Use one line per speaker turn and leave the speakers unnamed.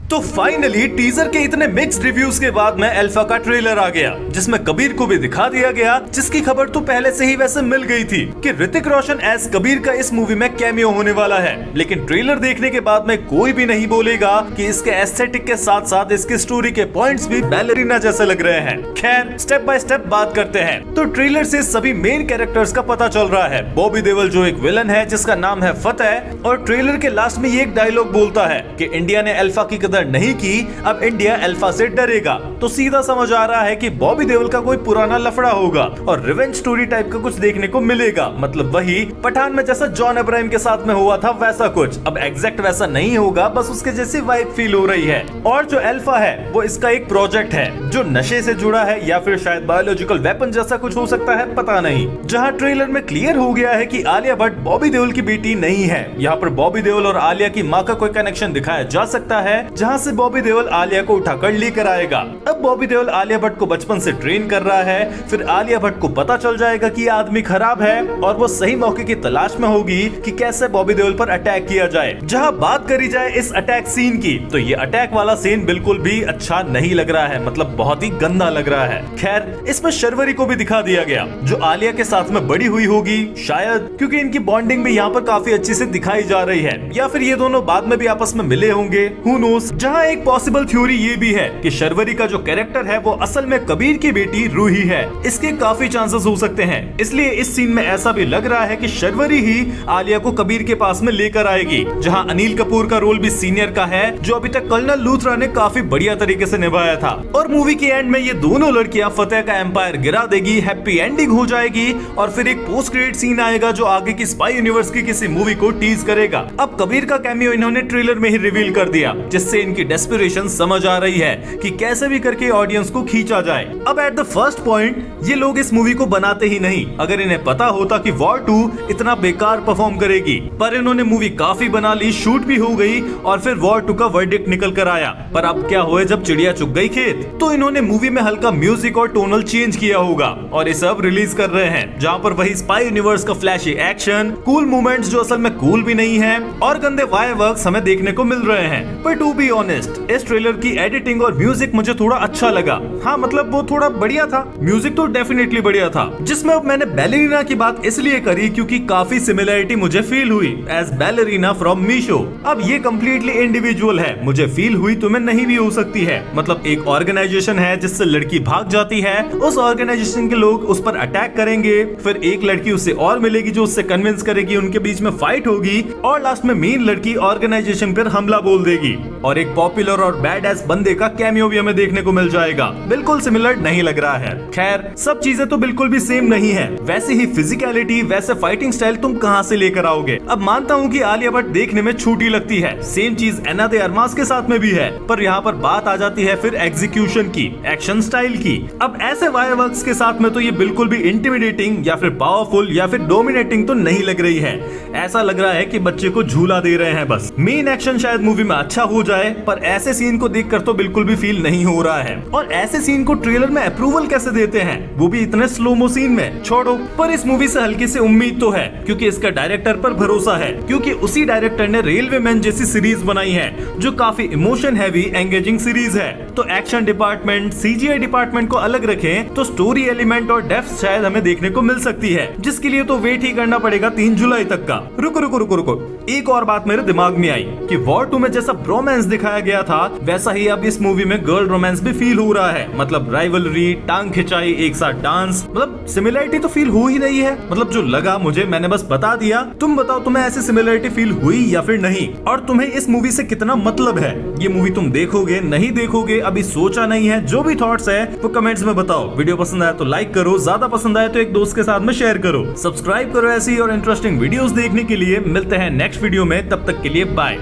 तो finally teaser के इतने मिक्स्ड रिव्यूज के बाद में अल्फा का ट्रेलर आ गया, जिसमें कबीर को भी दिखा दिया गया, जिसकी खबर तो पहले से ही वैसे मिल गई थी कि ऋतिक रोशन एज कबीर का इस मूवी में कैमियो होने वाला है। लेकिन ट्रेलर देखने के बाद में कोई भी नहीं बोलेगा कि इसके एस्थेटिक के साथ साथ इसकी स्टोरी के पॉइंट्स भी बैलरीना जैसे लग रहे हैं। खैर स्टेप बाय स्टेप बात करते हैं। तो ट्रेलर से सभी मेन कैरेक्टर्स का पता चल रहा है। बॉबी देओल जो एक विलन है जिसका नाम है फतेह, और ट्रेलर के लास्ट में ये एक डायलॉग बोलता है कि इंडिया ने अल्फा की कदर नहीं की, अब इंडिया अल्फा से डरेगा। तो सीधा समझ आ रहा है कि बॉबी देओल का कोई पुराना लफड़ा होगा और रिवेंज स्टोरी टाइप का कुछ देखने को मिलेगा। मतलब वही पठान में जैसा जॉन अब्राहम के साथ में हुआ था वैसा कुछ। अब एग्जैक्ट वैसा नहीं होगा, बस उसके जैसी वाइब फील हो रही है। और जो अल्फा है वो इसका एक प्रोजेक्ट है जो नशे से जुड़ा है या फिर शायद बायोलॉजिकल वेपन जैसा कुछ हो सकता है, पता नहीं। जहाँ ट्रेलर में क्लियर हो गया है कि आलिया भट्ट बॉबी देओल की बेटी नहीं है। यहाँ पर बॉबी देओल और आलिया की माँ का कोई कनेक्शन दिखाया जा सकता है, जहाँ से बॉबी देओल आलिया को उठाकर लेकर आएगा। अब बॉबी देओल आलिया भट्ट को बचपन से ट्रेन कर रहा है, फिर आलिया भट्ट को पता चल जाएगा कि ये आदमी खराब है और वो सही मौके की तलाश में होगी कि कैसे बॉबी देओल पर अटैक किया जाए। जहाँ बात करी जाए इस अटैक सीन की, तो ये अटैक वाला सीन बिल्कुल भी अच्छा नहीं लग रहा है, मतलब बहुत ही गंदा लग रहा है। खैर इसमें शर्वरी को भी दिखा दिया गया जो आलिया के साथ में बड़ी हुई होगी शायद, क्योंकि इनकी बॉन्डिंग भी यहाँ पर काफी अच्छी से दिखाई जा रही है, या फिर ये दोनों बाद में भी आपस में मिले होंगे, हु नोस। जहाँ एक पॉसिबल थ्योरी ये भी है कि शर्वरी का जो कैरेक्टर है वो असल में कबीर की बेटी रूही है। इसके काफी चांसेस हो सकते हैं, इसलिए इस सीन में ऐसा भी लग रहा है कि शर्वरी ही आलिया को कबीर के पास में लेकर आएगी। जहां अनिल कपूर का रोल भी सीनियर का है, जो अभी तक कर्नल लूथरा ने काफी बढ़िया तरीके से निभाया था। और मूवी के एंड में ये दोनों लड़कियां फतेह का एम्पायर गिरा देगी, हैप्पी एंडिंग हो जाएगी, और फिर एक पोस्ट क्रेडिट सीन आएगा जो आगे की स्पाई यूनिवर्स की किसी मूवी को टीज करेगा। अब कबीर का कैमियो इन्होंने ट्रेलर में ही रिवील कर दिया, जिससे इनकी डेस्परेशन समझ आ रही है कि कैसे भी करके ऑडियंस को खींचा जाए। अब एट द फर्स्ट पॉइंट ये लोग इस मूवी को बनाते ही नहीं अगर इन्हें पता होता कि वॉर 2 इतना बेकार परफॉर्म करेगी, पर इन्होंने मूवी काफी बना ली, शूट भी हो गई और फिर वॉर 2 का वर्डिक्ट निकल कर आया। पर अब क्या हुआ जब चिड़िया चुग गई खेत, तो इन्होंने मूवी में हल्का म्यूजिक और टोनल चेंज किया होगा और ये सब रिलीज कर रहे हैं, जहाँ पर वही स्पाई यूनिवर्स का फ्लैशी एक्शन, कूल मूवमेंट्स जो असल में कूल भी नहीं है, और गंदे फायरवर्क्स हमें देखने को मिल रहे हैं। पर टू बी ऑनेस्ट इस ट्रेलर की एडिटिंग और म्यूजिक मुझे थोड़ा अच्छा लगा। हाँ मतलब वो थोड़ा बढ़िया था, म्यूजिक तो डेफिनेटली बढ़िया था। जिसमें अब मैंने बैलरीना की बात इसलिए करी क्योंकि काफी सिमिलरिटी मुझे फील हुई एज बैलरीना फ्रॉम मीशो। अब ये कम्प्लीटली इंडिविजुअल है, मुझे फील हुई, तुम्हें नहीं भी हो सकती है। मतलब एक ऑर्गेनाइजेशन है जिससे लड़की भाग जाती है, उस ऑर्गेनाइजेशन के लोग उस पर अटैक करेंगे, फिर एक लड़की उससे और मिलेगी जो उससे कन्विंस करेगी, उनके बीच में फाइट होगी और लास्ट में मेन लड़की ऑर्गेनाइजेशन पर हमला बोल देगी और एक पॉपुलर और बैड एस बंदे का कैमियो भी हमें देखने को मिल जाएगा। बिल्कुल सिमिलर नहीं लग रहा है। खैर सब चीजें तो बिल्कुल भी सेम नहीं है, वैसे ही फिजिकलिटी वैसे फाइटिंग स्टाइल तुम कहां से लेकर आओगे। अब मानता हूं कि आलिया भट्ट देखने में छोटी लगती है, सेम चीज एना दे अरमास के साथ में भी है, पर यहाँ पर बात आ जाती है फिर एग्जीक्यूशन की, एक्शन स्टाइल की। अब ऐसे फायरवर्क्स के साथ में तो ये बिल्कुल भी इंटिमिडेटिंग या फिर पावरफुल या फिर डोमिनेटिंग तो नहीं लग रही है। ऐसा लग रहा है कि बच्चे को झूला दे रहे हैं बस। मेन एक्शन शायद मूवी में अच्छा हो जाए, पर ऐसे सीन को देखकर तो बिल्कुल भी फील नहीं हो रहा है। और ऐसे सीन को ट्रेलर में अप्रूवल कैसे देते हैं, वो भी इतने स्लोमो सीन में, छोड़ो। पर इस मूवी से हल्की सी उम्मीद तो है क्योंकि इसका डायरेक्टर पर भरोसा है, क्योंकि उसी डायरेक्टर ने रेलवे मैन जैसी सीरीज बनाई है जो काफी इमोशन हैवी एंगेजिंग सीरीज है। तो एक्शन डिपार्टमेंट सीजीआई डिपार्टमेंट को अलग रखें तो स्टोरी एलिमेंट और डेप्थ शायद हमें देखने को मिल सकती है, जिसके लिए तो वेट ही करना पड़ेगा 3 जुलाई तक का। रुको रुको रुको रुको, एक और बात मेरे दिमाग में आई कि वॉर 2 में जैसा ब्रोमांस दिखाया गया था वैसा ही अब इस मूवी में गर्ल रोमांस भी फील हो रहा है। मतलब राइवलरी, टांग खिंचाई, एक साथ डांस, मतलब सिमिलरिटी तो फील हो ही रही है। मतलब जो लगा मुझे मैंने बस बता दिया, तुम बताओ तुम्हें ऐसी सिमिलरिटी फील हुई या फिर नहीं, और तुम्हें इस मूवी से कितना मतलब है। ये मूवी तुम देखोगे नहीं देखोगे अभी सोचा नहीं है, जो भी थॉट्स है वो कमेंट्स में बताओ। वीडियो पसंद आया तो लाइक करो, ज्यादा पसंद आया तो एक दोस्त के साथ में शेयर करो, सब्सक्राइब करो ऐसी और इंटरेस्टिंग वीडियोस देखने के लिए। मिलते हैं नेक्स्ट वीडियो में, तब तक के लिए बाय।